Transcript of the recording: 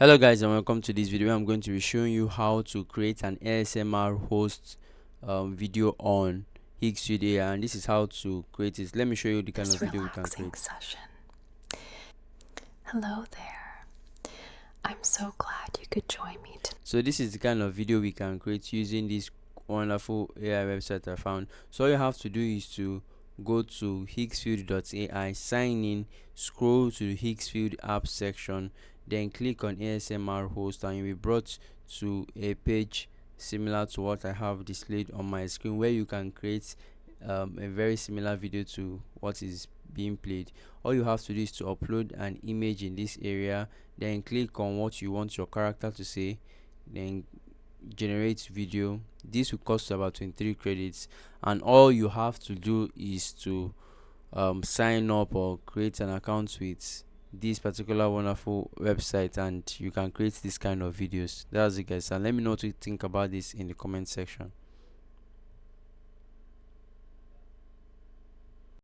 Hello guys, and welcome to this video. I'm going to be showing you how to create an ASMR host video on Higgsfield AI, and this is how to create it. Let me show you the kind of video we can create. Session. Hello there. I'm so glad you could join me today. So this is the kind of video we can create using this wonderful AI website I found. So all you have to do is to go to higgsfield.ai, sign in, scroll to the Higgsfield app section, then click on ASMR host, and you'll be brought to a page similar to what I have displayed on my screen, where you can create a very similar video to what is being played. All you have to do is to upload an image in this area, then click on what you want your character to say, then generate video. This will cost about 23 credits, and all you have to do is to sign up or create an account with this particular wonderful website, and you can create this kind of videos. That's it guys, and let me know what you think about this in the comment section.